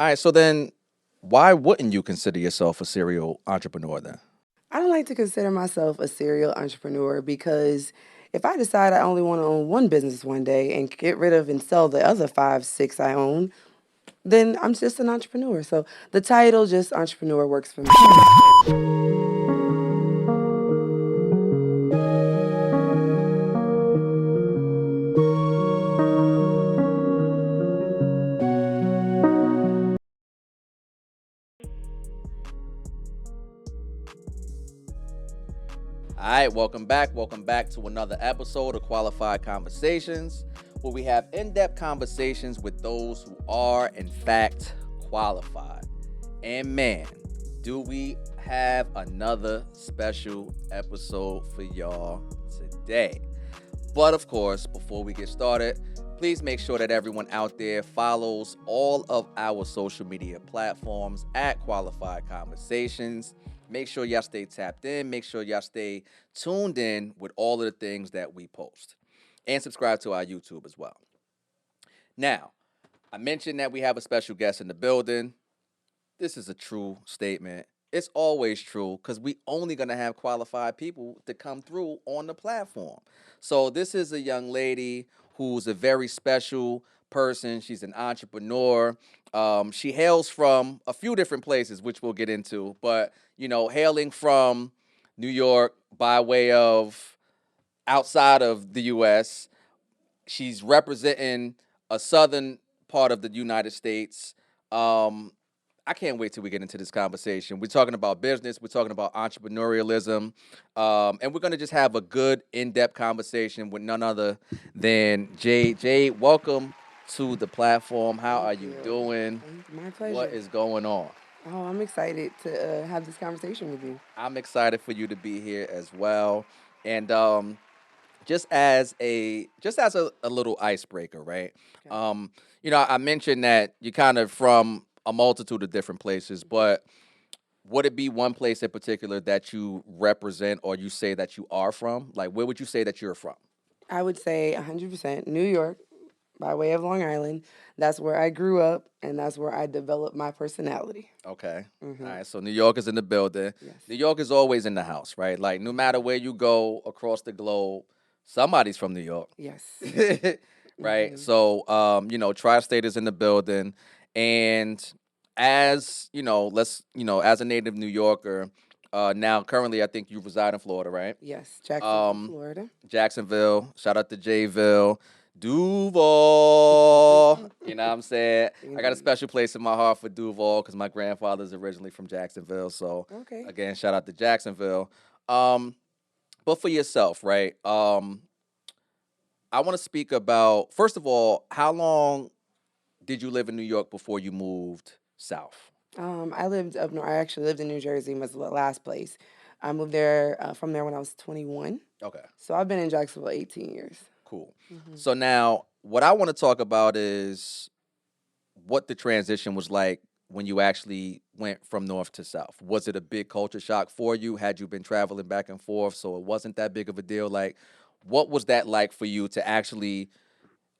All right, so then why wouldn't you consider yourself a serial entrepreneur then? I don't like to consider myself a serial entrepreneur because if I decide I only want to own one business one day and get rid of and sell the other five, six I own, then I'm just an entrepreneur. So the title, just entrepreneur, works for me. All right, welcome back. Welcome back to another episode of Qualified Conversations, where we have in depth conversations with those who are, in fact, qualified. And man, do we have another special episode for y'all today. But of course, before we get started, please make sure that everyone out there follows all of our social media platforms at Qualified Conversations. Make sure y'all stay tapped in. Make sure y'all stay tuned in with all of the things that we post. And subscribe to our YouTube as well. Now, I mentioned that we have a special guest in the building. This is a true statement. It's always true because we only gonna have qualified people to come through on the platform. So this is a young lady who's a very special person. She's an entrepreneur. She hails from a few different places, which we'll get into. But hailing from New York by way of outside of the U.S., she's representing a southern part of the United States. I can't wait till we get into this conversation. We're talking about business. We're talking about entrepreneurialism. And we're going to just have a good, in-depth conversation with none other than Jade. Jade, welcome to the platform. How are Thank you you. doing? My pleasure. What is going on? Oh, I'm excited to have this conversation with you. I'm excited for you to be here as well. And just as a little icebreaker, right? Okay. I mentioned that you're kind of from a multitude of different places, but would it be one place in particular that you represent or you say that you are from? Like, where would you say that you're from? I would say 100% New York by way of Long Island. That's where I grew up and that's where I developed my personality. Okay. All Mm-hmm. right. So New York is in the building. Yes. New York is always in the house, right? Like, no matter where you go across the globe, somebody's from New York. Yes. Right. Mm-hmm. So, Tri-State is in the building. And as, as a native New Yorker, now currently I think you reside in Florida, right? Yes. Jacksonville, Um, Florida. Jacksonville. Shout out to Jayville. Duval. You know what I'm saying? I got a Indeed. special place in my heart for Duval because my grandfather's originally from Jacksonville. So Okay. again, shout out to Jacksonville. Um, but for yourself, right? I want to speak about first of all, how long did you live in New York before you moved south? I lived up north. I actually lived in New Jersey, was the last place. I moved there from there when I was 21. Okay. So I've been in Jacksonville 18 years. Cool. Hmm. So now, what I want to talk about is what the transition was like when you actually went from north to south. Was it a big culture shock for you? Had you been traveling back and forth, so it wasn't that big of a deal? Like, what was that like for you to actually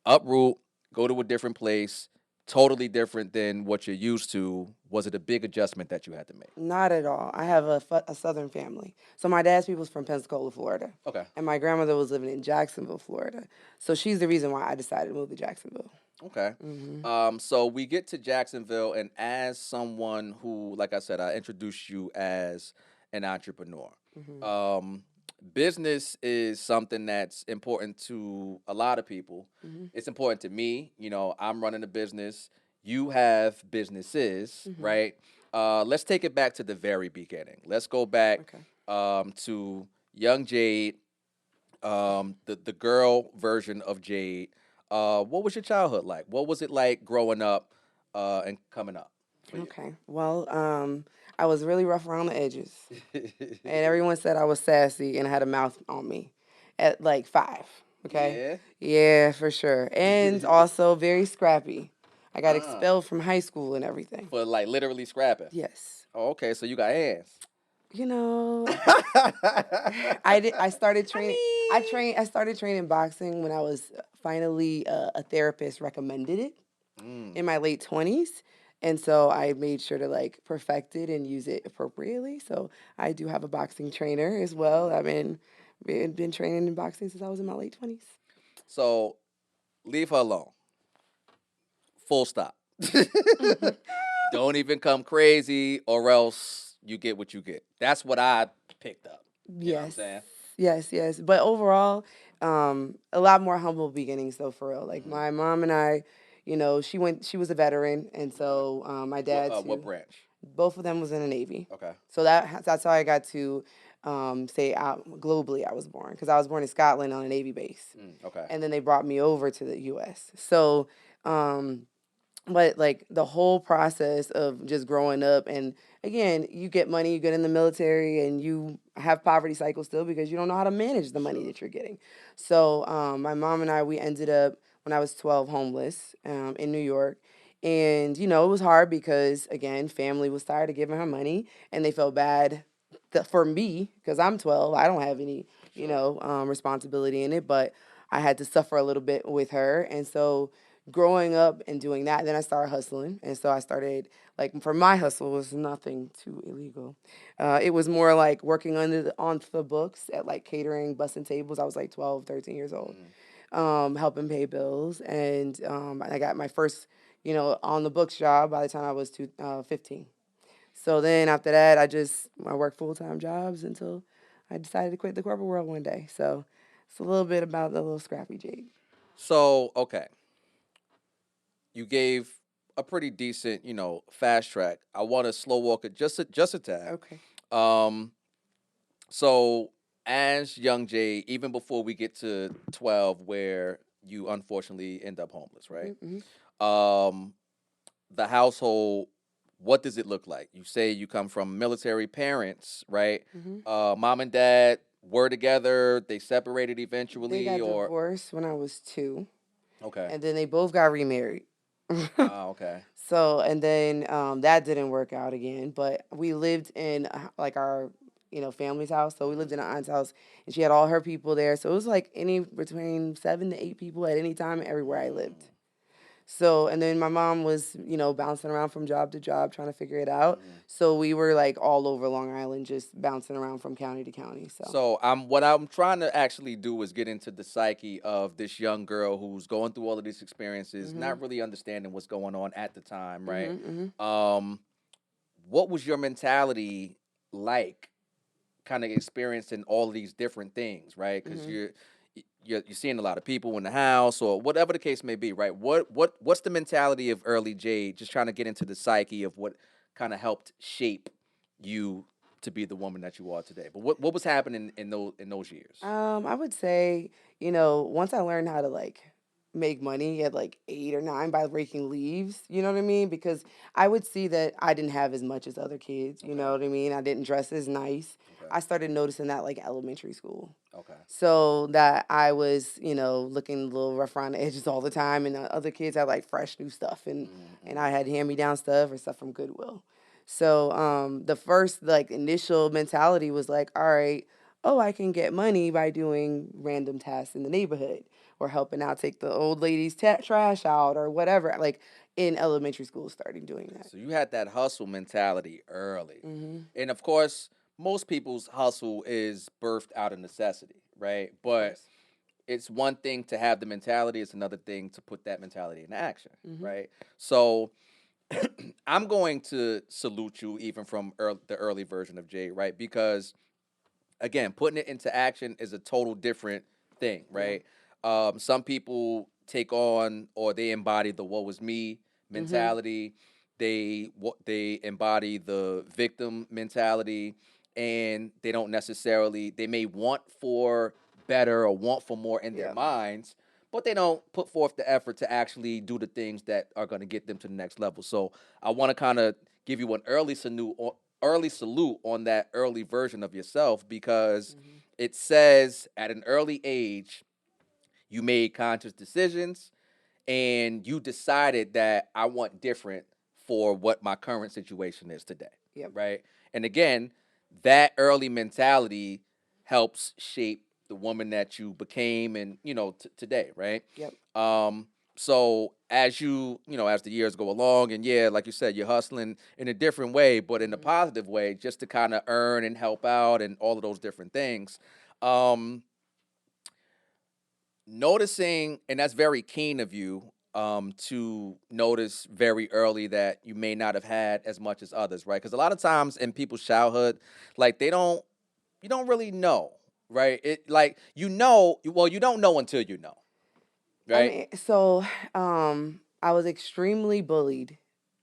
uproot, go to a different place, totally different than what you're used to? Was it a big adjustment that you had to make? Not at all. I have a southern family. So my dad's people's from Pensacola, Florida. Okay. And my grandmother was living in Jacksonville, Florida. So she's the reason why I decided to move to Jacksonville. Okay. Hmm. So we get to Jacksonville, and as someone who, like I said, I introduced you as an entrepreneur. Hmm. Um, Business is something that's important to a lot of people. Hmm. It's important to me. I'm running a business. You have businesses, Hmm. right? Let's take it back to the very beginning. Let's go back Okay. to young Jade, the girl version of Jade. What was your childhood like? What was it like growing up and coming up for you? Okay. Well, I was really rough around the edges. And everyone said I was sassy and had a mouth on me at like 5. Okay. Yeah. Yeah, for sure. And also very scrappy. I got uh, expelled from high school and everything. for like literally scrapping. Yes. Oh, okay. So you got hands. You know, I did. I started I training. mean, I started training boxing when I was finally a therapist recommended it mm, in my late 20s, And so I made sure to like perfect it and use it appropriately. So I do have a boxing trainer as well. I've been training in boxing since I was in my late 20s. So leave her alone. Full stop. Don't even come crazy, or else you get what you get. That's what I picked up. You know what I'm Yes. saying? Yes, yes. But overall, a lot more humble beginnings though for real. Like Mhm. my mom and I, she was a veteran, and so my dad What too. branch? Both of them was in the Navy. Okay. So that's how I got to say out globally I was born, because I was born in Scotland on a Navy base, Okay. and then they brought me over to the U.S. So um, but like the whole process of just growing up, and again, you get money, you get in the military, and you have poverty cycle still because you don't know how to manage the money Sure. that you're getting. So my mom and I, we ended up when I was 12 homeless in New York. And it was hard because again, family was tired of giving her money, and they felt bad for me because I'm 12. I don't have any Sure. responsibility in it, but I had to suffer a little bit with her. And so growing up and doing that, then I started hustling. And so I started, like, for my hustle was nothing too illegal. It was more like working on the books at like catering, bussing tables. I was like 12, 13 years old, Mm. helping pay bills. And I got my first, on the books job by the time I was 15. So then after that, I worked full-time jobs until I decided to quit the corporate world one day. So it's a little bit about the little scrappy Jade. So okay, you gave a pretty decent, fast track. I want to slow walk it just a tad. Okay. Um, so as young Jay, even before we get to 12, where you unfortunately end up homeless, right? Mm-hmm. Um, the household, what does it look like? You say you come from military parents, right? Mm-hmm. Mom and dad were together. They separated They eventually, got or divorced when I was 2, okay. and then they both got remarried. Okay. So, and then that didn't work out again. But we lived in like our, family's house. So we lived in our aunt's house, and she had all her people there. So it was like any between 7 to 8 people at any time everywhere I lived. Mm, So, and then my mom was, bouncing around from job to job trying to figure it out. mm. So we were like all over Long Island, just bouncing around from county to county. So, So what I'm trying to actually do is get into the psyche of this young girl who's going through all of these experiences, mhm, not really understanding what's going on at the time, right? mhm, mhm, Um, what was your mentality like, kind of experiencing all of these different things, right? Because mhm. you're seeing a lot of people in the house or whatever the case may be, right? What's the mentality of early Jade? Just trying to get into the psyche of what kind of helped shape you to be the woman that you are today. But what was happening in those years? I would say, once I learned how to like make money at like 8 or 9 by raking leaves, you know what I mean? Because I would see that I didn't have as much as other kids, you Okay. know what I mean? I didn't dress as nice. Okay. I started noticing that like elementary school. Okay. So that I was, looking a little rough around the edges all the time, and the other kids had like fresh new stuff, and I Mm-hmm. had hand me down stuff or stuff from Goodwill. So the first like initial mentality was like, all right, oh, I can get money by doing random tasks in the neighborhood or helping out take the old lady's trash out or whatever. Like in elementary school, starting doing that. So you had that hustle mentality early. Mm-hmm. And of course, most people's hustle is birthed out of necessity, right? Of But course. it's one thing to have the mentality, it's another thing to put that mentality into action, Mm-hmm. right? So I'm going to salute you even from the early version of Jay, right? Because again, putting it into action is a total different thing, Yeah. right? Some people take on or they embody the "woe is me" Mm-hmm. mentality. They embody the victim mentality, and they don't necessarily. They may want for better or want for more in their Yeah. minds, but they don't put forth the effort to actually do the things that are going to get them to the next level. So I want to kind of give you an early salute on that early version of yourself because Mm-hmm. it says at an early age you made conscious decisions and you decided that I want different for what my current situation is today, Yep. right? And again, that early mentality helps shape the woman that you became and today, right? Yep. Um So as as the years go along, and yeah, like you said, you're hustling in a different way, but in a positive way, just to kind of earn and help out and all of those different things. Um, Noticing, and that's very keen of you, to notice very early that you may not have had as much as others, right? Because a lot of times in people's childhood, like you don't really know, right? It like well, you don't know until you know, I right? mean, so I was extremely bullied,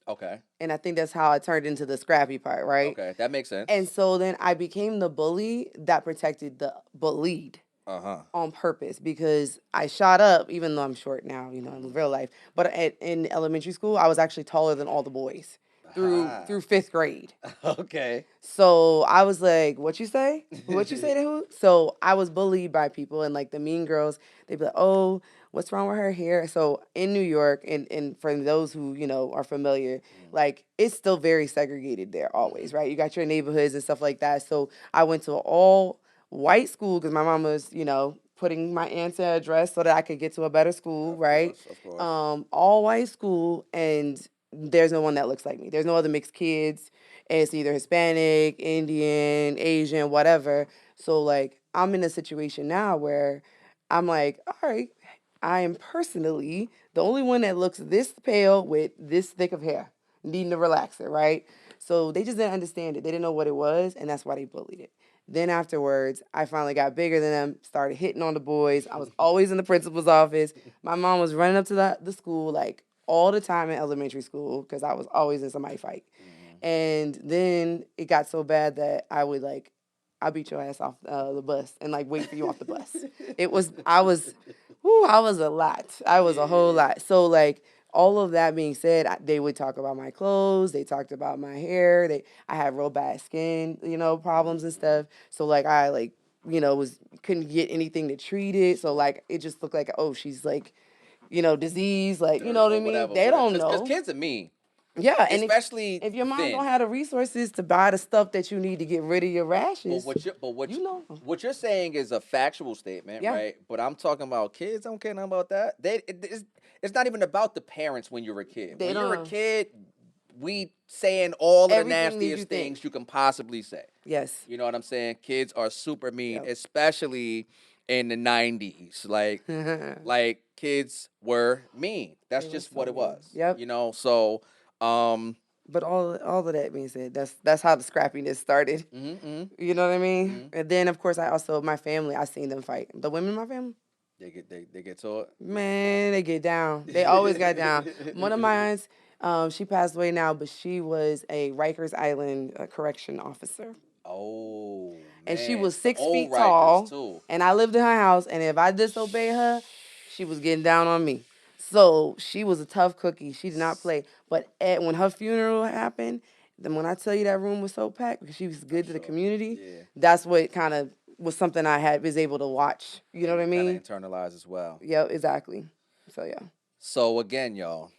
Okay, and I think that's how I turned into the scrappy part, right? okay, that makes And sense. so then I became the bully that protected the bullied Uh huh. on purpose because I shot up, even though I'm short now, in real life. But in elementary school, I was actually taller than all the boys Ah, through fifth grade. okay. So I was like, "What you say? What you say to who?" So I was bullied by people, and like the mean girls, they'd be like, "Oh, what's wrong with her hair?" So in New York, and for those who are familiar, like it's still very segregated there always, right? You got your neighborhoods and stuff like that. So I went to an all white school because my mom was, putting my aunt's address so that I could get to a better school, Of right? course, of course. All white school, and there's no one that looks like me. There's no other mixed kids. It's either Hispanic, Indian, Asian, whatever. So like I'm in a situation now where I'm like, all right, I am personally the only one that looks this pale with this thick of hair, needing a relaxer, right? So they just didn't understand it. They didn't know what it was, and that's why they bullied it. Then afterwards, I finally got bigger than them, started hitting on the boys. I was always in the principal's office. My mom was running up to the school like all the time in elementary school because I was always in somebody's fight. And then it got so bad that I would like, I'll beat your ass off the bus and like wait for you off the bus. I was a lot. I was a whole lot. So like all of that being said, they would talk about my clothes. They talked about my hair. I had real bad skin, problems and stuff. So like I like, was couldn't get anything to treat it. So like it just looked like, oh, she's like, disease, like, you Dirt know what or I mean? whatever, They whatever. don't Because know. kids are mean, Yeah, and especially if your mom don't then. have the resources to buy the stuff that you need to get rid of your But rashes, what you but you know. what you're saying is a factual statement, Yeah. right? But I'm talking about kids. I don't care nothing about that. It's not even about the parents when you're a kid. They When you're a don't know kid, we saying all of the everything that you nastiest think. things you can possibly say. Yes. You know what I'm saying? Kids are super mean, Yep. especially in the '90s. Like kids were mean. That's They were just so what it mean. was. Yep. So um But all of that being said, that's how the scrappiness started. mhm, You know what I mean? mhm. And then of course I also my family, I seen them fight. The women in my family, They get to man, they get down. They always got down. One of it. my aunts, she passed away now, but she was a Rikers Island correction officer. Oh And she man, was the 6 feet old Rikers tall, too. and I lived in her house. And if I disobey her, she was getting down on me. So she was a tough cookie. She did not play. But when her funeral happened, then when I tell you that room was so packed because she was I'm good to the sure. community, Yeah, that's what kind of was something was able to watch. You know and what I you kind of mean? internalize as well. Yeah, exactly. So yeah. So again, y'all,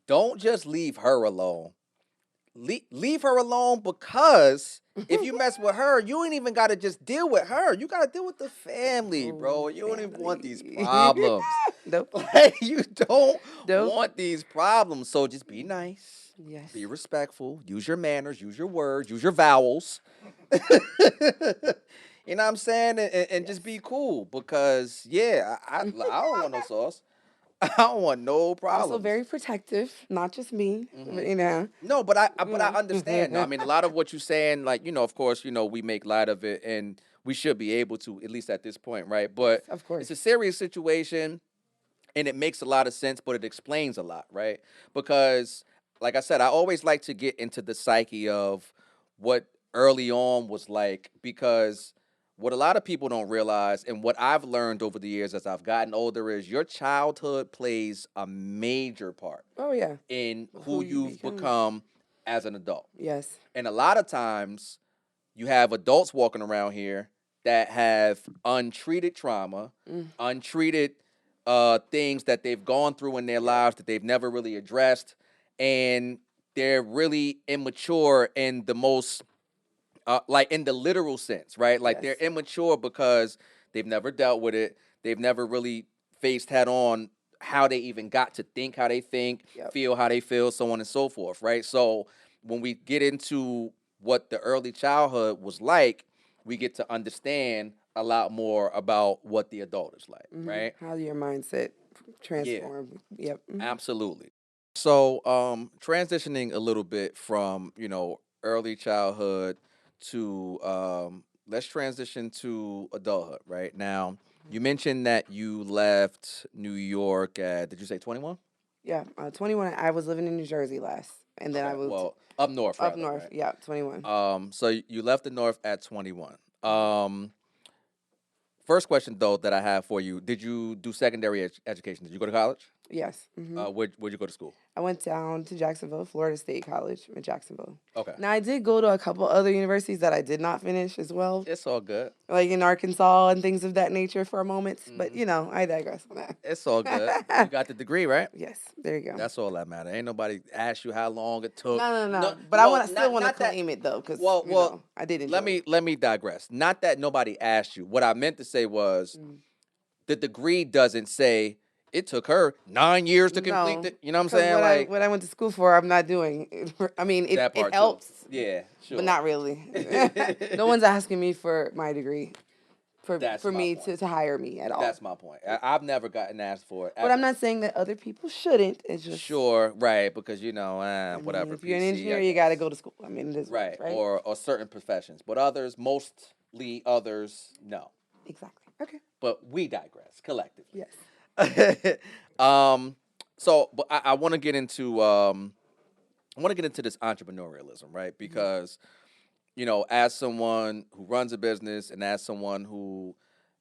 don't just leave her alone. Leave her alone because if you mess with her, you ain't even got to just deal with her. You got to deal with the family, Oh, bro. You don't even want these family. problems. Nope. Like you don't Nope. want these problems. So just be nice, Yes. be respectful, use your manners, use your words, use your vowels. You know what I'm saying? And just Yes. be cool because yeah, I don't want no sauce. I don't want no Also problems. very protective, not just me, Hmm. but, you know. No, but I understand. No, I Yeah. mean, a lot of what you're saying, like of course, we make light of it, and we should be able to at least at this point, right? Yes, But of it's course. a serious situation, and it makes a lot of sense, but it explains a lot, right? Because, like I said, I always like to get into the psyche of what early on was like, because what a lot of people don't realize, and what I've learned over the years as I've gotten older, is your childhood plays a major part Oh yeah. in Who who you you've become. become as an adult. Yes. And a lot of times you have adults walking around here that have untreated trauma, Mm. untreated things that they've gone through in their Yep. lives that they've never really addressed. And they're really immature in the most, like in the literal sense, right? Like Yes. they're immature because they've never dealt with it. They've never really faced head on how they even got to think how they think, Yep. feel how they feel, so on and so forth, right? So when we get into what the early childhood was like, we get to understand a lot more about what the adult is like, right? How your mindset transform. Yep. Absolutely. So, transitioning a little bit from early childhood to let's transition to adulthood. Right now, you mentioned that you left New York at, did you say 21? Yeah. 21. I was living in New Jersey last, and then I Okay, moved well, up north, up rather, north. right? Yeah, 21. So you left the north at 21. First question though that I have for you: did you do secondary education? Did you go to college? Yes. Where'd you go to school? I went down to Jacksonville, Florida State College in Jacksonville. Okay, Now I did go to a couple other universities that I did not finish as well, it's all good. like in Arkansas and things of that nature for a moment. But Mhm. I digress on It's all good. You that. got the degree, right? Yes, there you go. That's all that matters. Ain't nobody asked you how long it took. No. No, But I no, want to still want to not that. claim it though, because Well, I did let enjoy me it. let me digress. Not that nobody asked you. What I meant to say was Mm. the degree doesn't say it took her 9 years to complete No, it. You know what I'm because saying? Like what I went to school for, I'm not doing. I mean, that it part too. helps, Yeah, but sure. not really. No one's asking me for my degree That's for my me point. to hire me at all. That's my point. I've never gotten asked for it But I'm ever. not saying that other people shouldn't. It's just, Sure, right? Because I mean, whatever if you're an PC, engineer, I you got to guess. go to school. I mean, it is what it Right, is, right? or certain professions, but others, mostly others, no. Exactly. Okay. But we digress collectively. Yes. um, so, but I want to get into this entrepreneurialism, right? Because as someone who runs a business and as someone who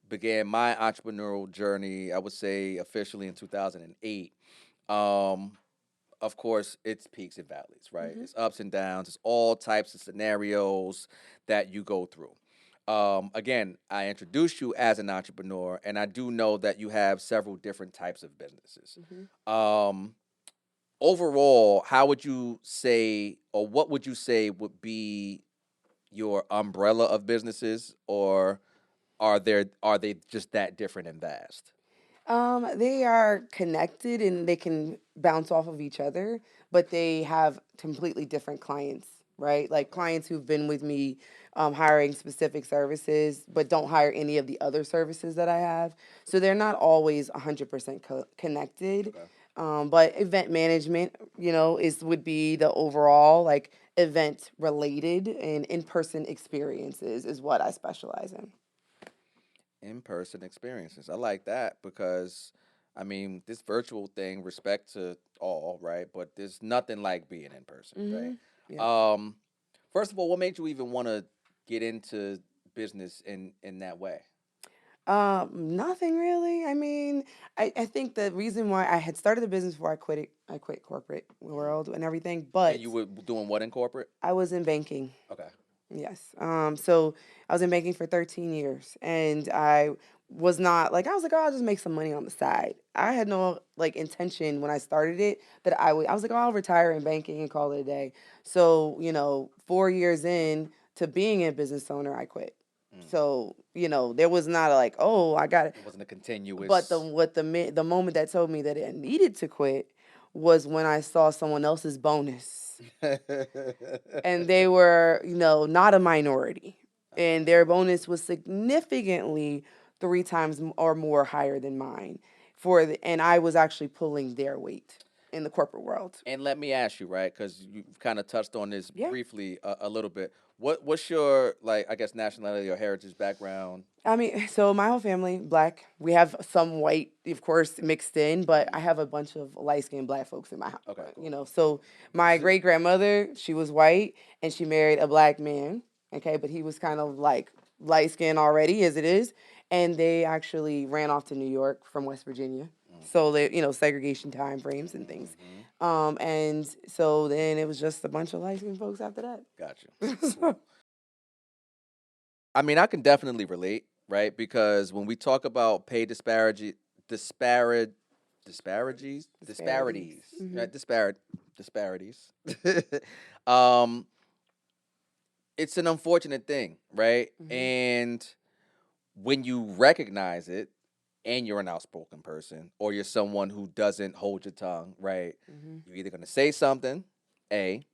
began my entrepreneurial journey, I would say officially in 2008. Um, of course, it's peaks and valleys, right? It's ups and downs. It's all types of scenarios that you go through. Again, I introduced you as an entrepreneur, and I do know that you have several different types of businesses. Um, Overall, how would you say, or what would you say would be your umbrella of businesses, or are they just that different and vast? They are connected and they can bounce off of each other, but they have completely different clients, right? Like Okay. clients who've been with me hiring specific services, but don't hire any of the other services that I have. So they're not always 100% connected. Okay. But event management, would be the overall like event related and in person experiences is what I specialize in. In-person experiences. I like that because, I mean, this virtual thing, respect to all, right? But there's nothing like being in person, right? Yeah. Um, First of all, what made you even want to get into business in that way? Nothing really. I mean, I think the reason why I had started the business before I quit corporate Mm. world and everything, And but you were doing what in corporate? I was in banking. Okay. Yes. So I was in banking for 13 years and I was not like, I was like, oh, I'll just make some money on the side. I had no like intention when I started it that I was like, oh, I'll retire in banking and call it a day. So, 4 years in to being a business owner, I quit. Mm. So, there was not a like, oh, I got it. It wasn't a But continuous. the moment that told me that I needed to quit was when I saw someone else's bonus, and they were not a minority, and their bonus was significantly three times or more higher than mine and I was actually pulling their weight in the corporate world. And let me ask you, right? Because you kind of touched on this Yeah. briefly a little bit. What's your, like, I guess, nationality or heritage background? I mean, so my whole family black. We have some white, of course, mixed in, but I Mhm. have a bunch of light skinned black folks in my house. Okay, cool. So my great grandmother, she was white, and she married a black man. Okay, but he was kind of like light skinned already, as it is, and they actually ran off to New York from West Virginia. So they, segregation time frames and things. Mm-hmm. And so then it was just a bunch of light skinned folks after that. Gotcha. Cool. I mean, I can definitely relate, right? Because when we talk about pay disparate, disparities, right? Disparities. um, it's an unfortunate thing, right? Mhm. And when you recognize it and you're an outspoken person, or you're someone who doesn't hold your tongue, right? Mm-hmm. You're either gonna say something, A,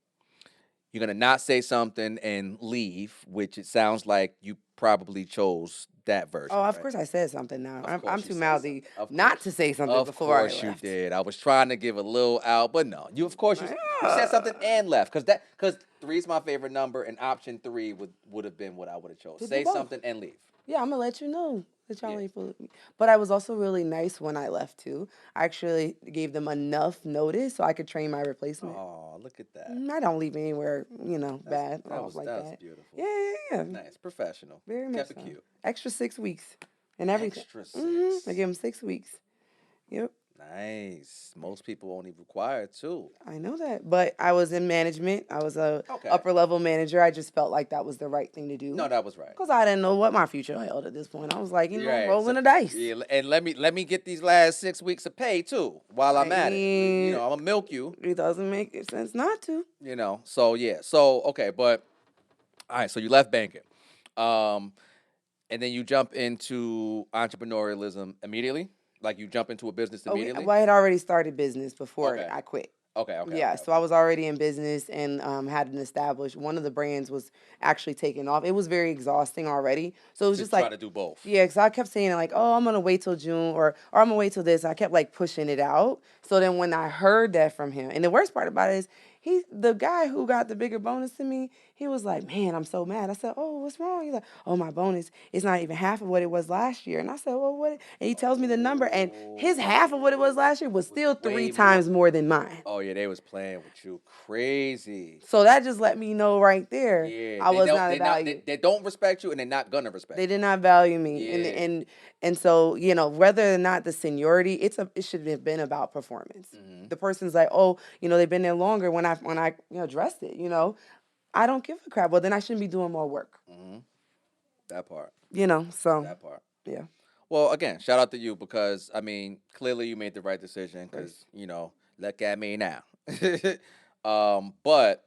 you're gonna not say something and leave, which it sounds like you probably chose that version, Oh, of right? course I said something now. Of I'm course you too said something. mouthy Of not course. to say something Of before I course you left. did. I was trying to give a little out, but no. You of course you said something and left. Cause three is my favorite number, and option three would have been what I would have chose. To do Say both. something and leave. Yeah, I'm gonna let you know that y'all Yeah. ain't full of me. But I was also really nice when I left too. I actually gave them enough notice so I could train my replacement. Oh, look at that. I don't leave anywhere, bad That off was like that was that. beautiful. Yeah, yeah, yeah. Nice, professional. Very much Kept it so. cute. Extra 6 weeks and everything. Extra I 6. give them 6 weeks. Yep. Nice. Most people only require 2. I know that, but I was in management. I was a Okay. upper level manager. I just felt like that was the right thing to do. No, that was right. Because I didn't know what my future held at this point. I was like, Right. rolling the dice. Yeah, and let me get these last 6 weeks of pay too while I'm at it. mean, I'm gonna milk you. It doesn't make sense not to. So yeah. So okay, but all right. So you left banking, um, and then you jump into entrepreneurialism immediately. Like you jump into a business immediately. I had already started business before Okay. I quit. Okay. Yeah, so I was already in business and had an established. One of the brands was actually taking off. It was very exhausting already, so it was To just try like, to do both. yeah, because I kept saying like, oh, I'm gonna wait till June or I'm gonna wait till this. I kept like pushing it out. So then when I heard that from him, and the worst part about it is the guy who got the bigger bonus to me, he was like, man, I'm so mad. I said, oh, what's wrong? He's like, oh, my bonus is not even half of what it was last year. And I said, well, what? And he tells me the number, and his half of what it was last year was still three times more than mine. Oh yeah, they was playing with you crazy. So that just let me know right there. Yeah, I was not valued. They don't respect you, and they're not gonna respect. They did not value me, Yeah. and so whether or not the seniority, it should have been about performance. Mhm. The person's like, oh, they've been there longer. When I addressed it, I don't give a crap. Well, then I shouldn't be doing more work. Mhm. That part. So That part. yeah. Well, again, shout out to you because I mean, clearly you made the right decision because look at me now. But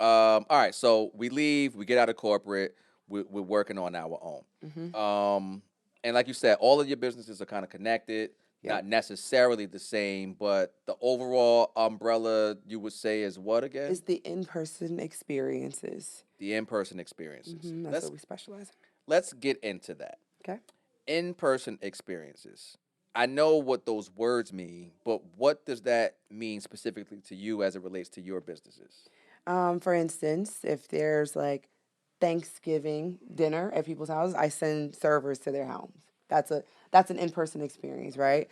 all right, so we leave, we get out of corporate, we're working on our own. And like you said, all of your businesses are kind of connected, not necessarily the same, but the overall umbrella you would say is what again? It's the in-person experiences. The in-person experiences. That's what we specialize in. Let's get into that. Okay. In-person experiences. I know what those words mean, but what does that mean specifically to you as it relates to your businesses? For instance, if there's like Thanksgiving dinner at people's houses, I send servers to their homes. That's an in-person experience, right?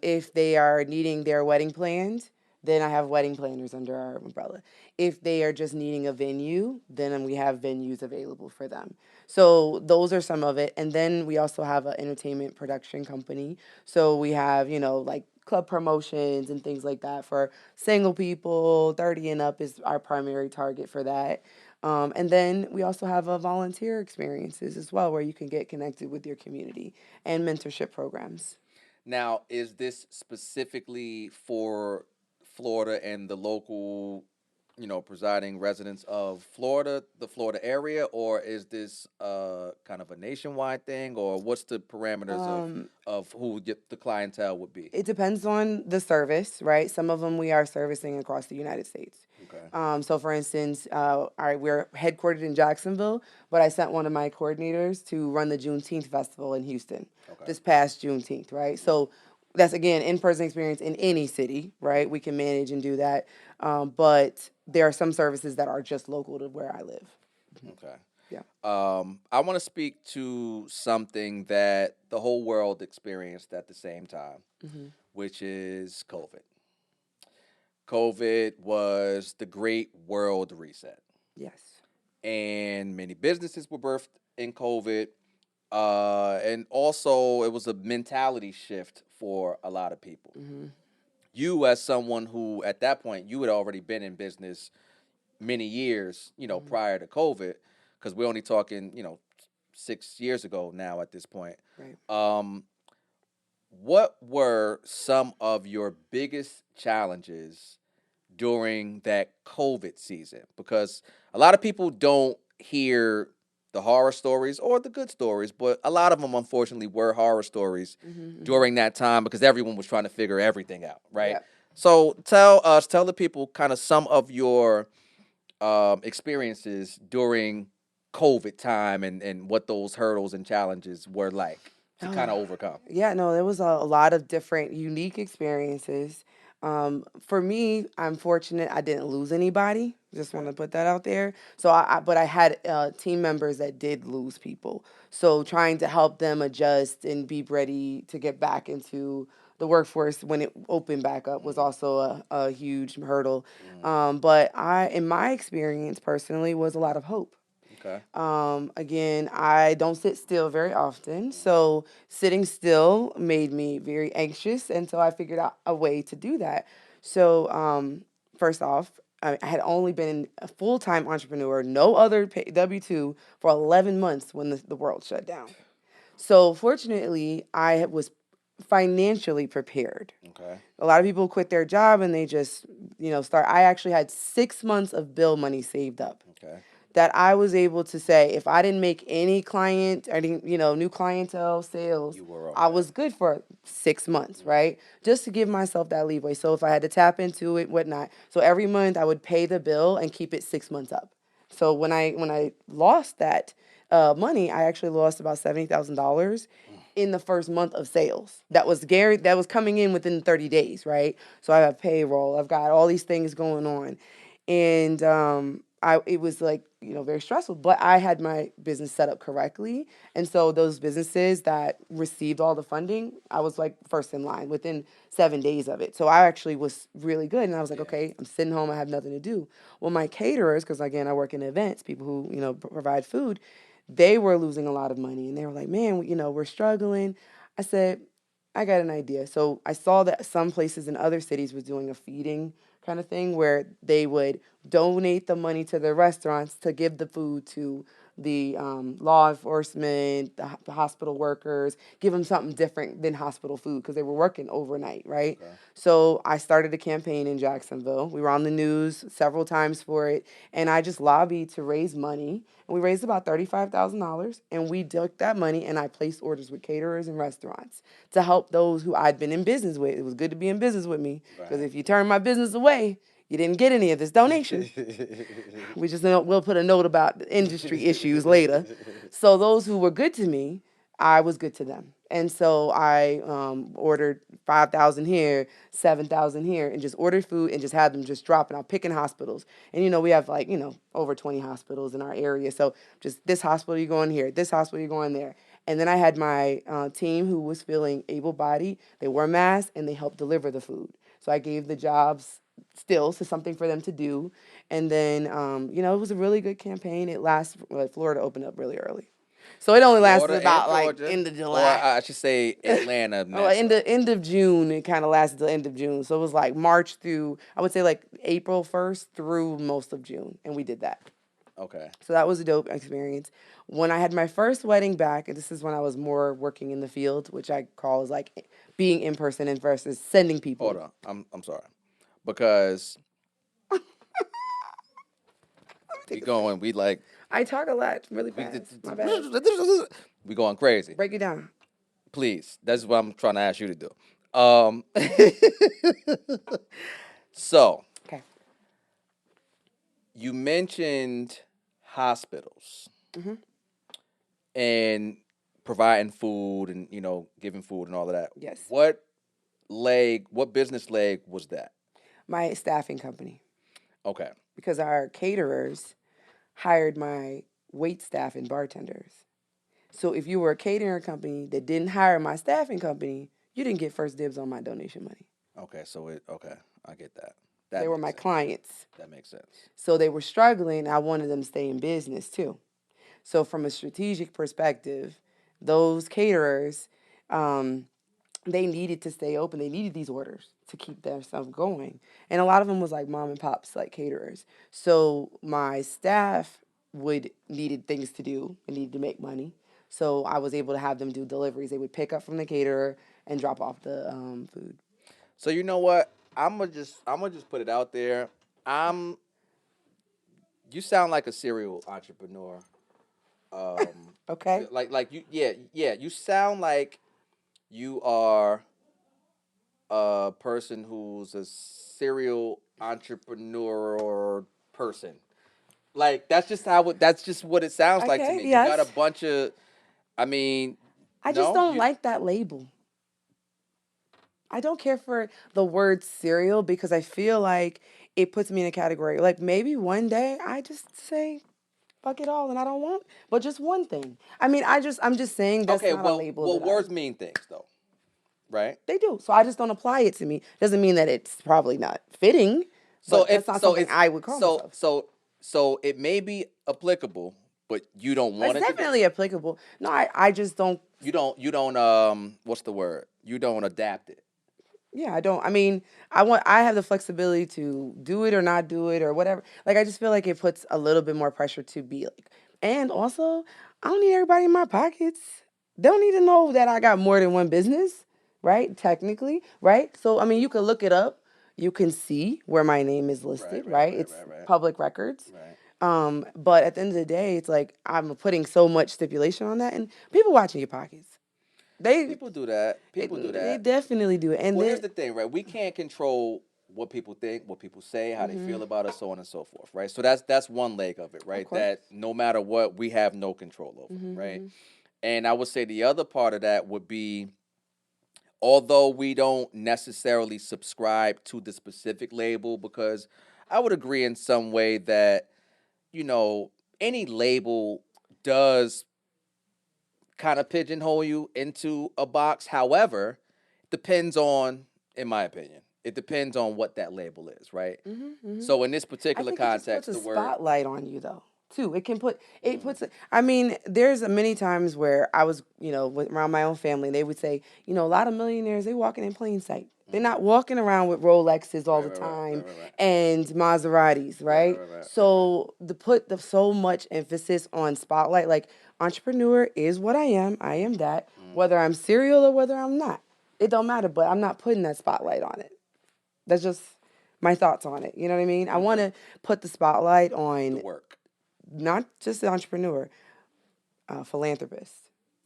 If they are needing their wedding planned, then I have wedding planners under our umbrella. If they are just needing a venue, then we have venues available for them. So those are some of it. And then we also have an entertainment production company. So we have, like club promotions and things like that for single people. 30 and up is our primary target for that. And then we also have a volunteer experiences as well, where you can get connected with your community and mentorship programs. Now, is this specifically for Florida and the local, presiding residents of Florida, the Florida area, or is this kind of a nationwide thing, or what's the parameters of who the clientele would be? It depends on the service, right? Some of them we are servicing across the United States. Okay. So, for instance, we're headquartered in Jacksonville, but I sent one of my coordinators to run the Juneteenth festival in Houston this past Juneteenth, right? So that's, again, in-person experience in any city, right? We can manage and do that. But there are some services that are just local to where I live. Okay. Yeah. I want to speak to something that the whole world experienced at the same time, which is COVID. COVID was the great world reset. Yes. And many businesses were birthed in COVID. And also, it was a mentality shift for a lot of people. You, as someone who, at that point, you had already been in business many years, prior to COVID, because we're only talking, 6 years ago now at this point. Right. What were some of your biggest challenges during that COVID season? Because a lot of people don't hear the horror stories or the good stories, but a lot of them, unfortunately, were horror stories during that time because everyone was trying to figure everything out, right? Yep. So tell the people kind of some of your experiences during COVID time and what those hurdles and challenges were like to kind of overcome. Yeah, no, there was a lot of different unique experiences. For me, I'm fortunate I didn't lose anybody. Just want to put that out there. So, but I had team members that did lose people. So, trying to help them adjust and be ready to get back into the workforce when it opened back up was also a huge hurdle. But in my experience personally, was a lot of hope. Okay. Again, I don't sit still very often, so sitting still made me very anxious, and so I figured out a way to do that. So, first off, I had only been a full time entrepreneur, no other W 2 for 11 months when the world shut down. So, fortunately, I was financially prepared. Okay. A lot of people quit their job and they just, start. I actually had 6 months of bill money saved up Okay. that I was able to say if I didn't make any client, new clientele sales, You were I okay. was good for 6 months, right? Just to give myself that leeway. So if I had to tap into it, whatnot. So every month I would pay the bill and keep it 6 months up. So when I lost that money, I actually lost about $70,000 in the first month of sales. That was coming in within 30 days, right? So I have payroll, I've got all these things going on, and it was like very stressful. But I had my business set up correctly, and so those businesses that received all the funding, I was like first in line within 7 days of it. So I actually was really good, and I was like, okay, I'm sitting home, I have nothing to do. Well, my caterers, because again I work in events, people who provide food, they were losing a lot of money, and they were like, man, we're struggling. I said, I got an idea. So I saw that some places in other cities was doing a feeding kind of thing where they would donate the money to the restaurants to give the food to the law enforcement, the hospital workers, give them something different than hospital food because they were working overnight, right? Okay. So I started a campaign in Jacksonville. We were on the news several times for it, and I just lobbied to raise money. And we raised about $35,000, and we took that money and I placed orders with caterers and restaurants to help those who I'd been in business with. It was good to be in business with me because Right. if you turn my business away, you didn't get any of this donation. We just we'll put a note about the industry issues later. So those who were good to me, I was good to them. And so I ordered 5,000 here, 7,000 here, and just ordered food and just had them just dropping out, picking hospitals. And we have like over 20 hospitals in our area. So just this hospital you're going here, this hospital you're going there. And then I had my team who was feeling able-bodied. They wore masks and they helped deliver the food. So I gave the jobs still, so something for them to do. And then, it was a really good campaign. It lasted, well, Florida opened up really early. So it only lasted Florida and about like Georgia, end of or July. I should say Atlanta, Oh, end Metro. of, end of June, it kind of lasted till end of June. So it was like March through, I would say like April 1st through most of June. And we did that. Okay. So that was a dope experience. When I had my first wedding back, and this is when I was more working in the field, which I call is like being in person and versus sending people. Hold on. I'm sorry. Because we going, we like, I talk a lot really we, fast. My bad. we going crazy. Break it down. Please. That's what I'm trying to ask you to do. So, Okay. you mentioned hospitals Mm-hmm. and providing food and, giving food and all of that. Yes. What business leg was that? My staffing company, Okay. because our caterers hired my wait staff and bartenders. So if you were a catering company that didn't hire my staffing company, you didn't get first dibs on my donation money. Okay. Okay. I get that. They That were makes my sense. clients. That makes sense. So they were struggling. I wanted them to stay in business too. So from a strategic perspective, those caterers, they needed to stay open. They needed these orders to keep their stuff going. And a lot of them was like mom and pops, like caterers. So my staff would needed things to do and needed to make money. So I was able to have them do deliveries. They would pick up from the caterer and drop off the food. So you know what? I'm gonna just put it out there. I'm You sound like a serial entrepreneur. Okay. like you, yeah. You sound like you are a person who's a serial entrepreneur person. Like that's just what it sounds like to Okay. me. You got a Yes. bunch of, I mean, I just no, don't you like that label. I don't care for the word cereal because I feel like it puts me in a category. Like maybe one day I just say fuck it all and I don't want but just one thing. I mean, I'm just saying that's okay. not a Well, label that I words mean things though, right? they do. So I just don't apply it to me. Doesn't mean that it's probably not fitting, So but if that's not so something it's I would call so myself. so so it may be applicable, but you don't It's want it to be. definitely applicable. No, I just don't. You don't what's the word? You don't adapt it. Yeah, I don't. I mean, I have the flexibility to do it or not do it or whatever. Like I just feel like it puts a little bit more pressure to be like. And also, I don't need everybody in my pockets. They don't need to know that I got more than one business, right? Technically, right? So I mean, you can look it up. You can see where my name is Right, listed, right, right? right, It's right, right, public records. right. But at the end of the day, it's like I'm putting so much stipulation on that, and people watching your pockets. They People do that. People do they that. definitely do it, and Well, here's then. the thing, right? We can't control what people think, what people say, how they Mhm. feel about us, so on and so forth, right? So that's one leg of it, Of right? course. That no matter what, we have no control over, right? Mm-hmm. And I would say the other part of that would be, although we don't necessarily subscribe to the specific label, because I would agree in some way that, you know, any label does kind of pigeonhole you into a box. However, depends on, in my opinion, it depends on what that label is, right? Mm-hmm. So in this I particular think it just puts context, a the word, spotlight on you, though. Too, it can put it mm, puts. I mean, there's many times where I was, around my own family, and they would say, a lot of millionaires they walking in plain sight. They're mm, not walking around with Rolexes all right, the right, right, right, time right, right, and Maseratis, right, right, right? right, right, right, So the put the so much emphasis on spotlight, like entrepreneur is what I am. I am that. mm, Whether I'm serial or whether I'm not, it don't matter. But I'm not putting that spotlight on it. That's just my thoughts on it. You know what I mean? I want okay, to put the spotlight the on work, not just the entrepreneur, philanthropist.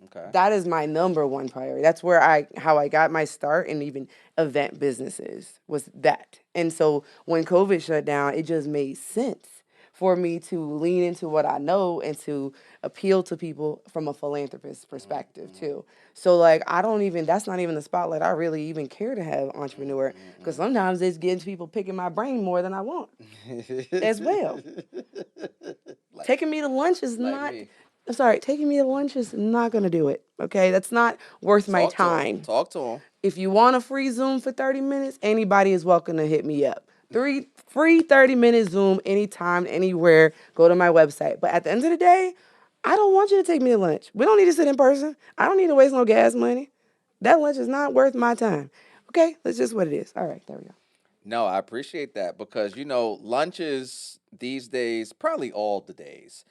okay, That is my number one priority. That's where how I got my start in even event businesses was that. And so when COVID shut down, it just made sense for me to lean into what I know and to appeal to people from a philanthropist mm, perspective mm, too. So like I don't even that's not even the spotlight I really even care to have entrepreneur because mm, sometimes it's getting people picking my brain more than I want as well. like Taking me to lunch is like not me. sorry, taking me to lunch is not gonna do it. Okay. That's not worth my Talk to him. time. Talk to him. If you want a free Zoom for 30 minutes, anybody is welcome to hit me up. Three free 30-minute Zoom anytime, anywhere. Go to my website. But at the end of the day, I don't want you to take me to lunch. We don't need to sit in person. I don't need to waste no gas money. That lunch is not worth my time. Okay, that's just what it is. All right, there we go. No, I appreciate that because lunches these days, probably all the days,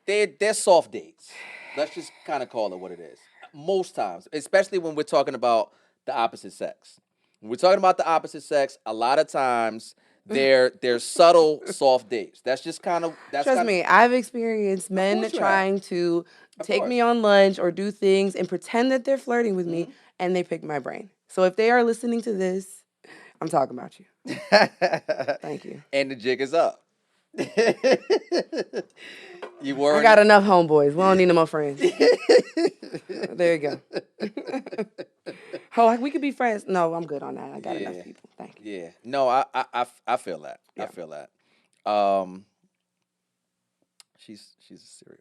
they're soft dates. Let's just kind of call it what it is. Most times, especially when we're talking about the opposite sex. When we're talking about the opposite sex, a lot of times they're subtle soft dates. That's Trust kind of me, I've experienced of men course you have. trying to Of take me course. on lunch or do things and pretend that they're flirting with me Hmm. and they pick my brain. So if they are listening to this, I'm talking about you. Thank you. And the jig is up. You I weren't. got enough homeboys. We don't need no more friends. There you go. Oh, like we could be friends. No, I'm good on that. I got enough Yeah, people. Thank you. yeah. No, I feel that. I Yeah. feel that. Um, she's a serial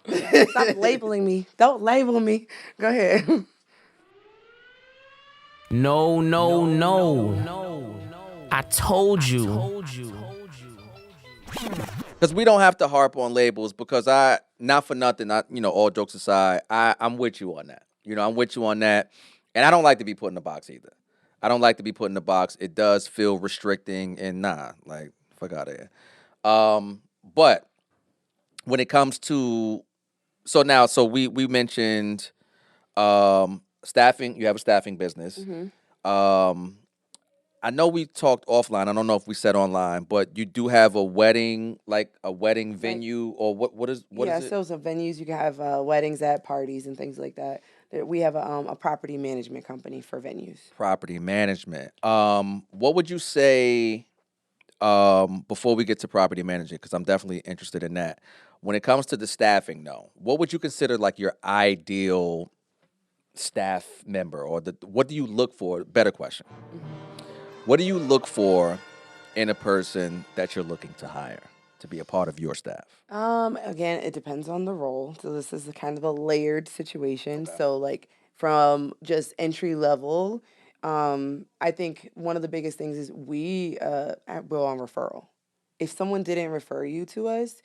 Stop entrepreneur. labeling me. Don't label me. Go ahead. No, no, no. I told you. Because we don't have to harp on labels. Because not for nothing. All jokes aside, I'm with you on that. I'm with you on that, and I don't like to be put in a box either. I don't like to be put in a box. It does feel restricting, and like fuck out of here. But when it comes to so we mentioned staffing. You have a staffing business. Hmm. Um, I know we talked offline. I don't know if we said online, but you do have a wedding, like a wedding venue, or what is Yeah, it? so some venues you can have weddings at, parties and things like that. We have a property management company for venues. Property management. What would you say before we get to property management, because I'm definitely interested in that. When it comes to the staffing, though, what would you consider like your ideal staff member, or what do you look for? Better question. What do you look for in a person that you're looking to hire to be a part of your staff? Again, it depends on the role. So this is a kind of a layered situation. Okay. So like from just entry level, I think one of the biggest things is we will on referral. If someone didn't refer you to us,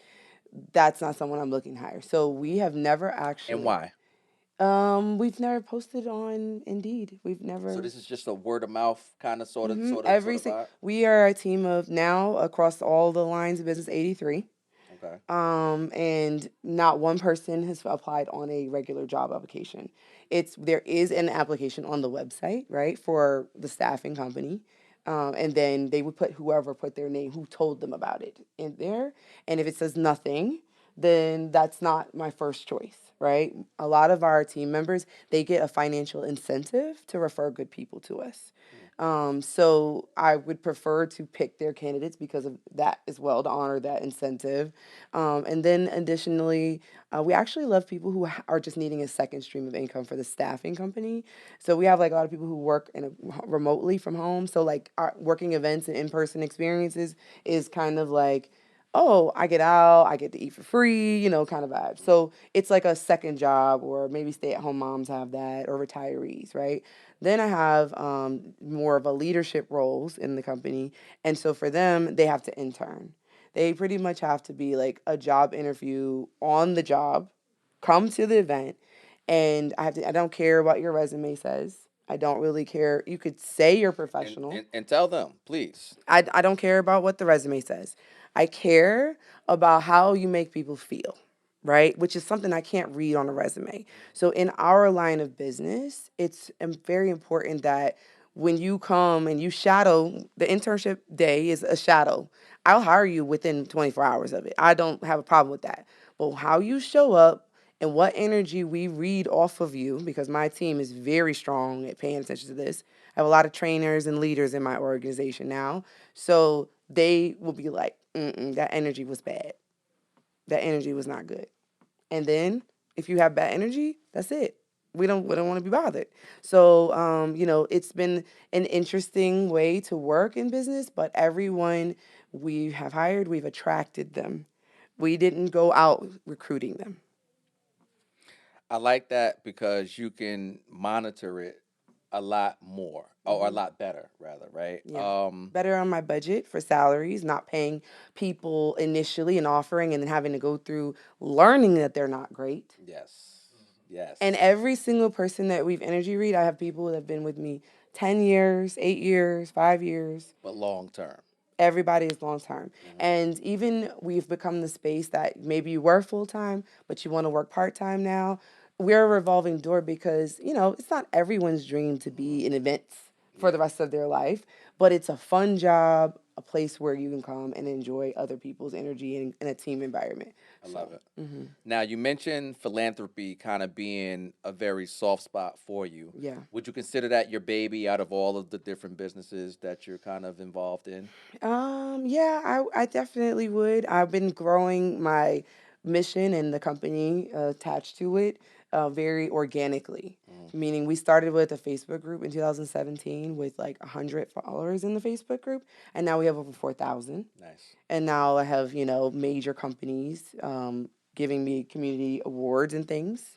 that's not someone I'm looking to hire. So we have never actually. And why? We've never posted on Indeed. We've never. So this is just a word of mouth kind of sort of vibe? We are a team of now across all the lines of business 83. Okay. And not one person has applied on a regular job application. There is an application on the website, right, for the staffing company. And then they would put whoever put their name, who told them about it in there. And if it says nothing, then that's not my first choice, right? A lot of our team members, they get a financial incentive to refer good people to us. So I would prefer to pick their candidates because of that as well, to honor that incentive. And then additionally, we actually love people who are just needing a second stream of income for the staffing company. So we have like a lot of people who work remotely from home. So like our working events and in-person experiences is kind of like, oh, I get out, I get to eat for free, kind of vibe. So it's like a second job, or maybe stay-at-home moms have that, or retirees, right? Then I have more of a leadership roles in the company. And so for them, they have to intern. They pretty much have to be like a job interview on the job, come to the event, and I don't care what your resume says. I don't really care. You could say you're professional. And tell them, please. I don't care about what the resume says. I care about how you make people feel, right? Which is something I can't read on a resume. So in our line of business, it's very important that when you come and you shadow, the internship day is a shadow. I'll hire you within 24 hours of it. I don't have a problem with that. But how you show up and what energy we read off of you, because my team is very strong at paying attention to this. I have a lot of trainers and leaders in my organization now. So they will be like, that energy was bad. That energy was not good. And then if you have bad energy, that's it. We don't want to be bothered. So, it's been an interesting way to work in business, but everyone we have hired, we've attracted them. We didn't go out recruiting them. I like that because you can monitor it a lot more, or a lot better, rather, right? Yeah. Better on my budget for salaries, not paying people initially and offering and then having to go through learning that they're not great. Yes. Yes. And every single person that we've energy read, I have people that have been with me 10 years, 8 years, 5 years. But long term. Everybody is long term. And even we've become the space that maybe you were full time, but you want to work part time now. We're a revolving door because, it's not everyone's dream to be in events for the rest of their life, but it's a fun job, a place where you can come and enjoy other people's energy in a team environment. I love it. Now, you mentioned philanthropy kind of being a very soft spot for you. Yeah. Would you consider that your baby out of all of the different businesses that you're kind of involved in? Yeah, I definitely would. I've been growing my mission and the company attached to it very organically. Meaning we started with a Facebook group in 2017 with like 100 followers in the Facebook group, and now we have over 4,000. Nice. And now I have, major companies giving me community awards and things.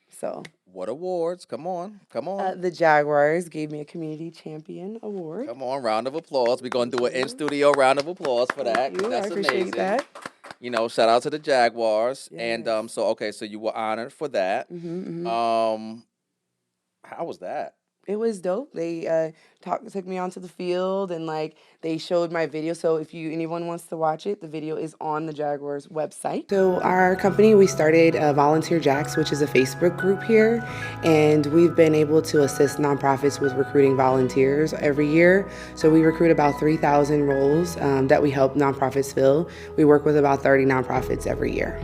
So What awards? Come on. Come on. the Jaguars gave me a community champion award. Come on. Round of applause. We're going to do an in-studio round of applause for that. Thank you. That's I appreciate amazing. that. Shout out to the Jaguars. Yes. And so you were honored for that. Mm-hmm. How was that? It was dope. They took me onto the field and like they showed my video. So if anyone wants to watch it, the video is on the Jaguars website. So our company, we started Volunteer Jacks, which is a Facebook group here, and we've been able to assist nonprofits with recruiting volunteers every year. So we recruit about 3,000 roles that we help nonprofits fill. We work with about 30 nonprofits every year.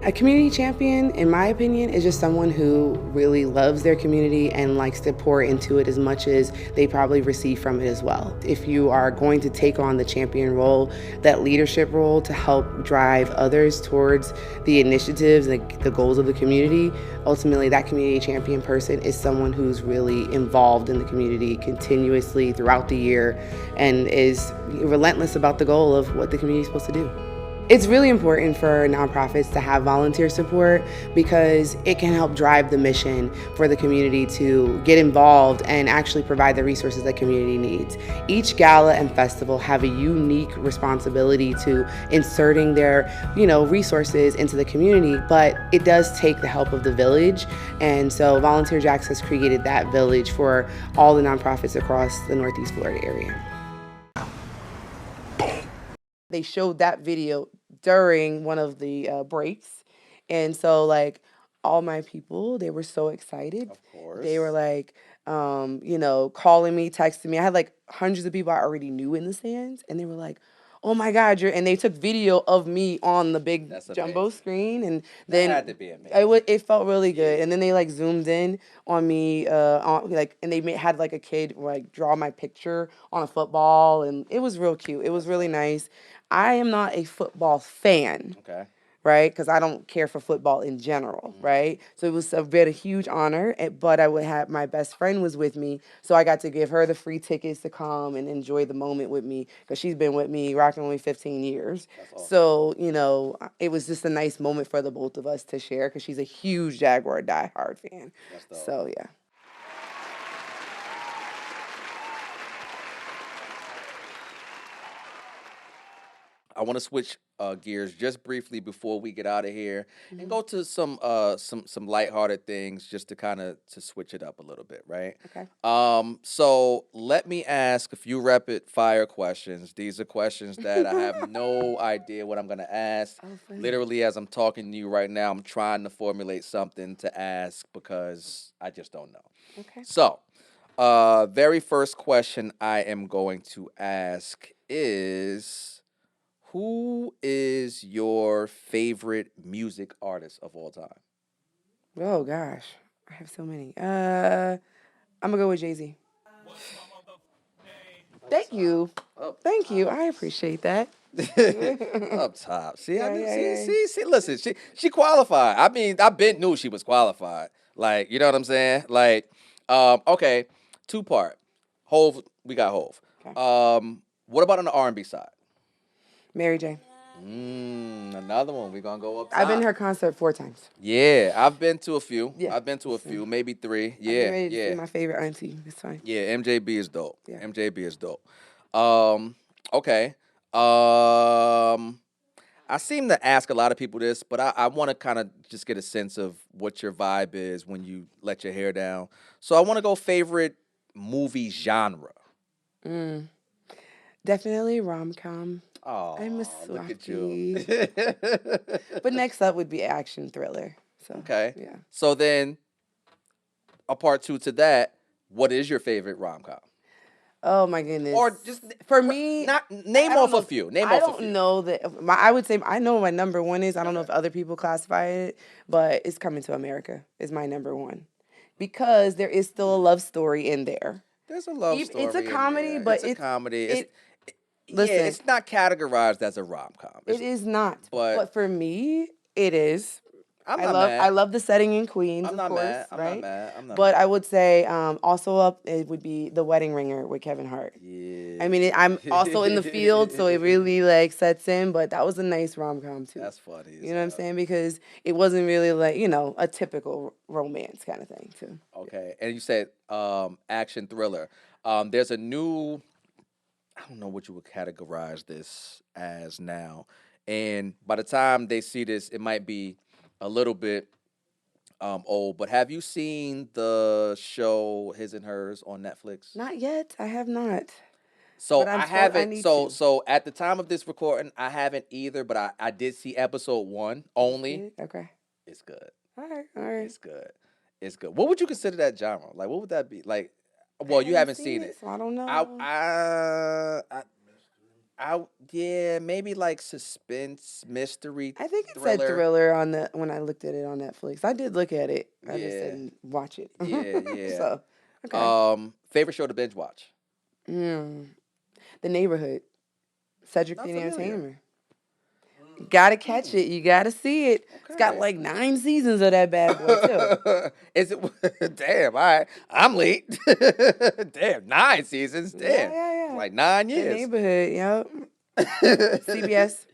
A community champion, in my opinion, is just someone who really loves their community and likes to pour into it as much as they probably receive from it as well. If you are going to take on the champion role, that leadership role to help drive others towards the initiatives and the goals of the community, ultimately that community champion person is someone who's really involved in the community continuously throughout the year and is relentless about the goal of what the community is supposed to do. It's really important for nonprofits to have volunteer support because it can help drive the mission for the community to get involved and actually provide the resources that community needs. Each gala and festival have a unique responsibility to inserting their, resources into the community, but it does take the help of the village. And so Volunteer Jacks has created that village for all the nonprofits across the Northeast Florida area. They showed that video during one of the breaks. And so, like, all my people, they were so excited. Of course. They were like, calling me, texting me. I had like hundreds of people I already knew in the stands. And they were like, oh my God, and they took video of me on the big jumbo screen. And then that had to be amazing. It felt really good. And then they like zoomed in on me, and they had like a kid like draw my picture on a football. And it was real cute. It was really nice. I am not a football fan. Okay. Right? Because I don't care for football in general, right? So it was a huge honor, but I would have, my best friend was with me, so I got to give her the free tickets to come and enjoy the moment with me, because she's been with me rocking only 15 years. Awesome. So, it was just a nice moment for the both of us to share, because she's a huge Jaguar diehard fan. So, yeah. I want to switch gears just briefly before we get out of here and go to some lighthearted things just to kind of to switch it up a little bit, right? Okay. So let me ask a few rapid fire questions. These are questions that I have no idea what I'm gonna ask. Literally, as I'm talking to you right now, I'm trying to formulate something to ask because I just don't know. Okay. So, very first question I am going to ask is, who is your favorite music artist of all time? Oh gosh, I have so many. I'm gonna go with Jay-Z. Thank you. Thank you. I appreciate that. Up top. See, I knew, Yeah. see, listen, she qualified. I mean, knew she was qualified. Like, you know what I'm saying? Like, okay, two-part. Hove, we got Hove. Okay. What about on the R&B side? Mary J. Another one. We're gonna go up top. I've been to her concert 4 times. Yeah, I've been to a few. Yeah. I've been to a few, maybe 3. Yeah, I've been ready to see my favorite auntie. It's fine. Yeah, MJB is dope. Yeah. MJB is dope. Okay. I seem to ask a lot of people this, but I want to kind of just get a sense of what your vibe is when you let your hair down. So I want to go favorite movie genre. Definitely rom-com. Oh, I'm a look at Swiftie. you. But next up would be action thriller. So Okay. yeah. So then, a part 2 to that, what is your favorite rom-com? Oh my goodness. Or just for me, name off a few. I don't know that. I would say I know my number one is. I don't know if other people classify it, but it's Coming to America is my number one, because there is still a love story in there. There's a love story. It's a comedy, but it's a comedy. Listen, it's not categorized as a rom-com. It is not. But for me, it is. I'm not mad. I love the setting in Queens, I'm not of course, mad. I'm right? not mad. I'm not But mad. I would say also up it would be The Wedding Ringer with Kevin Hart. Yeah. I mean, I'm also in the field, so it really like sets in. But that was a nice rom-com too. That's funny. You know what I'm saying? Because it wasn't really like a typical romance kind of thing too. Okay, and you said action thriller. There's a new, I don't know what you would categorize this as now, and by the time they see this, it might be a little bit old, but have you seen the show His and Hers on Netflix? Not yet. I have not. So But I I haven't. need So to. at the time of this recording, I haven't either. But I did see episode 1 You only. seen it? Okay. It's good. All right. All right. It's good. It's good. What would you consider that genre? Like, what would that be? Like, I well, you haven't haven't seen seen it. it, so I don't I, know. I, I, yeah, maybe like suspense, mystery, I think it said thriller. thriller on the when I looked at it on Netflix. I did look at it. I just Yeah, didn't watch it. yeah. So, okay. Favorite show to binge watch? Mm. The Neighborhood. Cedric Not the familiar. Entertainer. Gotta catch it. You gotta see it. It's got Okay. like 9 seasons of that bad boy too. Is it? Damn. All right. I'm late. Damn. 9 seasons. Yeah, Damn. yeah, It's yeah. like 9 The years. Neighborhood. Yep. CBS.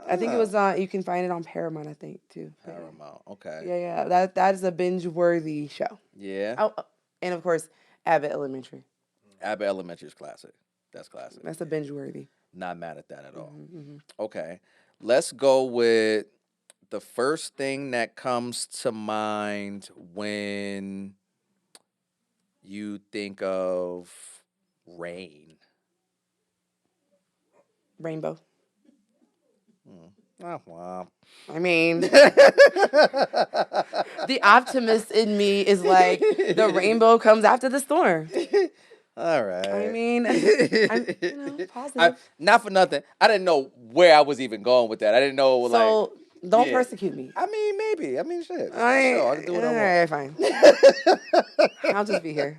I think it was on. You can find it on Paramount. I think too. But yeah. Paramount. Okay. Yeah, yeah. That is a binge worthy show. Yeah. Oh, and of course, Abbott Elementary. Abbott Elementary is classic. That's classic. That's a binge worthy. Not mad at that at all. Mm-hmm. Okay. Let's go with the first thing that comes to mind when you think of rain. Rainbow. Oh, wow. I mean, the optimist in me is like the rainbow comes after the storm. All right. I mean, I'm positive. Not for nothing. I didn't know where I was even going with that. I didn't know, So don't yeah. persecute me. I mean, maybe. I mean, shit. I Sure, I can do what I want. All right, fine. I'll just be here.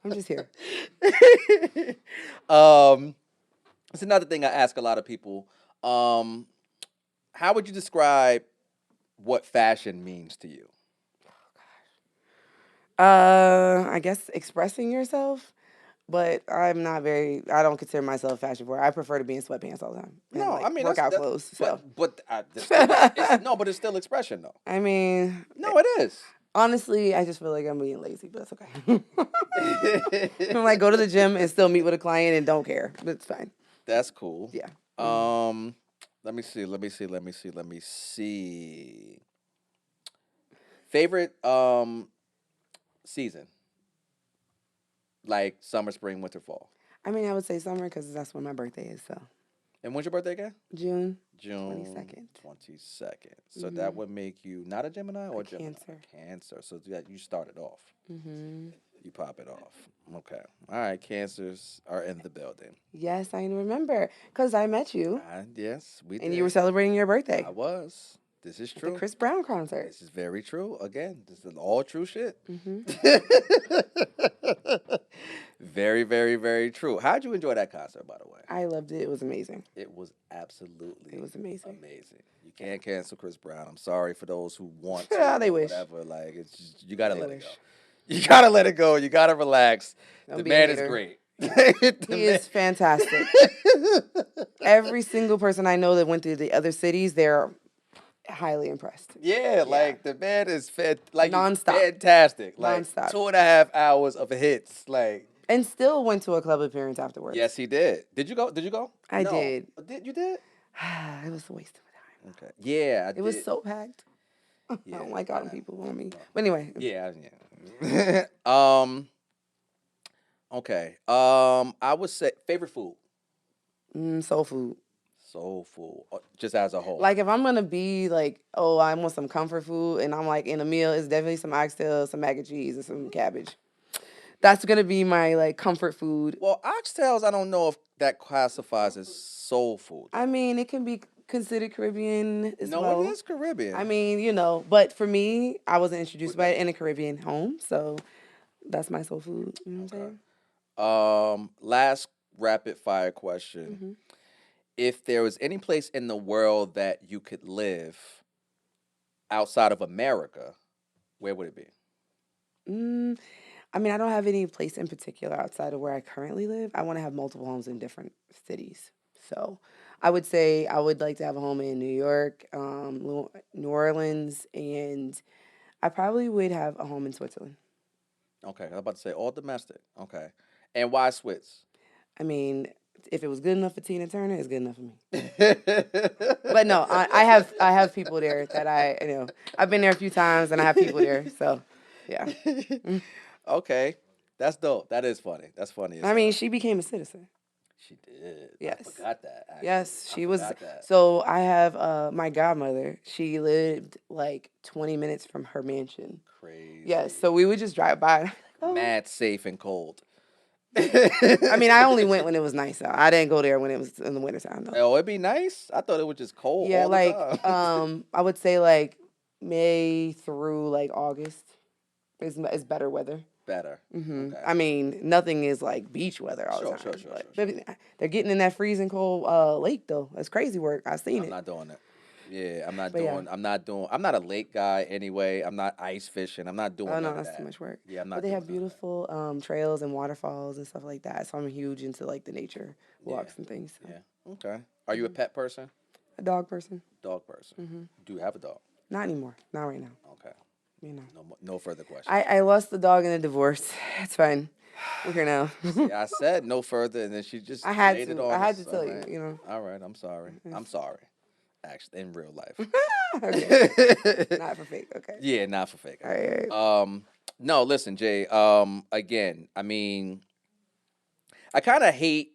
I'm just here. It's another thing I ask a lot of people. How would you describe what fashion means to you? I guess expressing yourself, but I don't consider myself fashion forward. I prefer to be in sweatpants all the time. And No, like I mean workout that's, clothes. So but no, but it's still expression though. I mean, No, it is. honestly, I just feel like I'm being lazy, but that's okay. I'm like go to the gym and still meet with a client and don't care. But it's fine. That's cool. Yeah. Let me see. Favorite season? Like summer, spring, winter, fall. I mean, I would say summer because that's when my birthday is. So And when's your birthday again? June. June 22nd. 22nd. So that would make you not a Gemini or a Gemini? Cancer. Cancer. So you started off. Mm-hmm. You pop it off. Okay. All right. Cancers are in the building. Yes, I remember because I met you Yes, we did. and you were celebrating your birthday. I was. This is At true. the Chris Brown concert. This is very true. Again, this is all true shit. Mm-hmm. Very, very, very true. How'd you enjoy that concert, by the way? I loved it. It was amazing. It was absolutely It was amazing. amazing. You can't cancel Chris Brown. I'm sorry for those who want to. Yeah, they wish. Whatever. Like it's just, you gotta They let wish. it go. You gotta let it go. You gotta relax. Don't The be a man is hater. great. He is fantastic. Every single person I know that went to the other cities, they're highly impressed. Yeah, like the man is Nonstop. fantastic. Like Nonstop. 2.5 hours of hits. Like And still went to a club appearance afterwards. yes, he did. Did you go? Did you go? I No. did. You did? It was a waste of time. Okay. Yeah, I did. It was so packed. Yeah, I don't like all the I- people on me. But anyway. Yeah. Okay. I would say favorite food. Soul food. Soul food, just as a whole. Like if I'm gonna be like, oh, I want some comfort food, and I'm like in a meal, it's definitely some oxtail, some mac and cheese, and some cabbage. That's gonna be my like comfort food. Well, oxtails, I don't know if that classifies as soul food. I mean, it can be considered Caribbean as well. No, it is Caribbean. I mean, but for me, I wasn't introduced by it in a Caribbean home, so that's my soul food. You know what I'm saying? Last rapid fire question. Mm-hmm. If there was any place in the world that you could live outside of America, where would it be? I mean, I don't have any place in particular outside of where I currently live. I want to have multiple homes in different cities. So I would say I would like to have a home in New York, New Orleans, and I probably would have a home in Switzerland. Okay, I was about to say all domestic. Okay. And why Swiss? I mean, if it was good enough for Tina Turner, it's good enough for me. But no, I have people there that I've been there a few times and I have people there. So yeah. Okay, that's dope. That is funny. That's funny. I mean, she became a citizen. She did. Yes. I forgot that. Actually. Yes, she was. That. So I have my godmother. She lived like 20 minutes from her mansion. Crazy. Yes, so we would just drive by. And oh. Mad safe and cold. I mean, I only went when it was nice out. I didn't go there when it was in the wintertime, though. Oh, it'd be nice? I thought it was just cold all the time. I would say like May through like August is better weather. Better. Mm-hmm. Okay. I mean, nothing is like beach weather all the time. Sure. They're getting in that freezing cold lake, though. That's crazy work. I've seen it. I'm not doing it. Yeah, I'm not a lake guy anyway. I'm not ice fishing. I'm not doing that. Oh, no, that's too much work. Yeah, I'm not. But they have beautiful trails and waterfalls and stuff like that. So I'm huge into like the nature walks and things. So. Yeah. Okay. Are you a pet person? A dog person. Dog person. Mm-hmm. Do you have a dog? Not anymore. Not right now. Okay. No further questions. I lost the dog in a divorce. It's fine. We're here now. See, I said no further, and then she just I had to tell you, you know. All right, I'm sorry. I'm sorry. Actually, in real life. Okay. Not for fake, okay. Yeah, not for fake. All right. No, listen, Jay. Again, I mean, I kind of hate.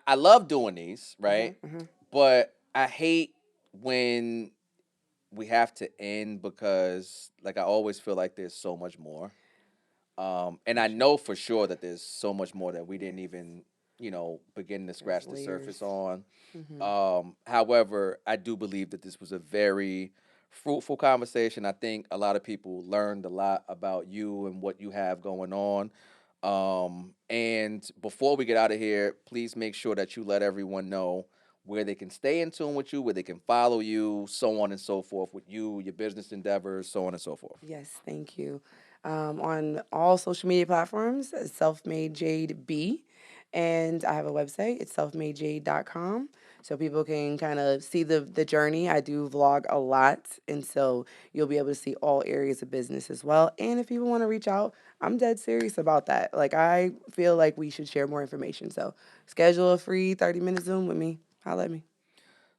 I love doing these, right? Mm-hmm. But I hate when we have to end because, like, I always feel like there's so much more. And I know for sure that there's so much more that we didn't even, begin to scratch the surface on. Mm-hmm. However, I do believe that this was a very fruitful conversation. I think a lot of people learned a lot about you and what you have going on. And before we get out of here, please make sure that you let everyone know where they can stay in tune with you, where they can follow you, so on and so forth with you, your business endeavors, so on and so forth. Yes, thank you. On all social media platforms, Self-Made Jade B. And I have a website. It's selfmadejade.com. So people can kind of see the journey. I do vlog a lot. And so you'll be able to see all areas of business as well. And if people want to reach out, I'm dead serious about that. Like, I feel like we should share more information. So schedule a free 30-minute Zoom with me. Holla at me.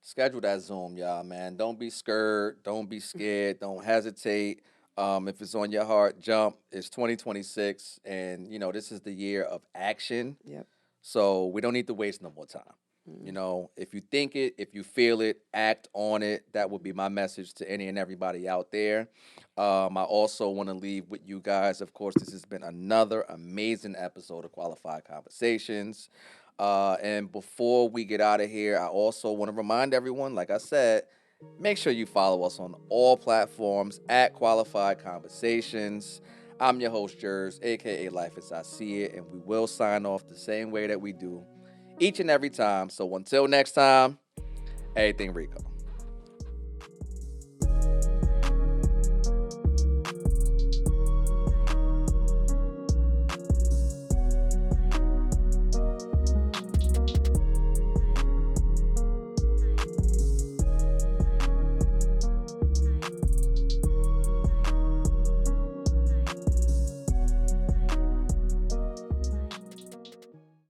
Schedule that Zoom, y'all, man. Don't be scared. Don't be scared. Don't hesitate. If it's on your heart, jump. It's 2026, and, this is the year of action. Yep. So we don't need to waste no more time. Mm-hmm. If you think it, if you feel it, act on it. That would be my message to any and everybody out there. I also want to leave with you guys. Of course, this has been another amazing episode of Qualified Conversations. And before we get out of here, I also want to remind everyone, like I said, make sure you follow us on all platforms at Qualified Conversations. I'm your host, Jerz, a.k.a. LifeAzISeeIt, and we will sign off the same way that we do each and every time. So until next time, everything Rico.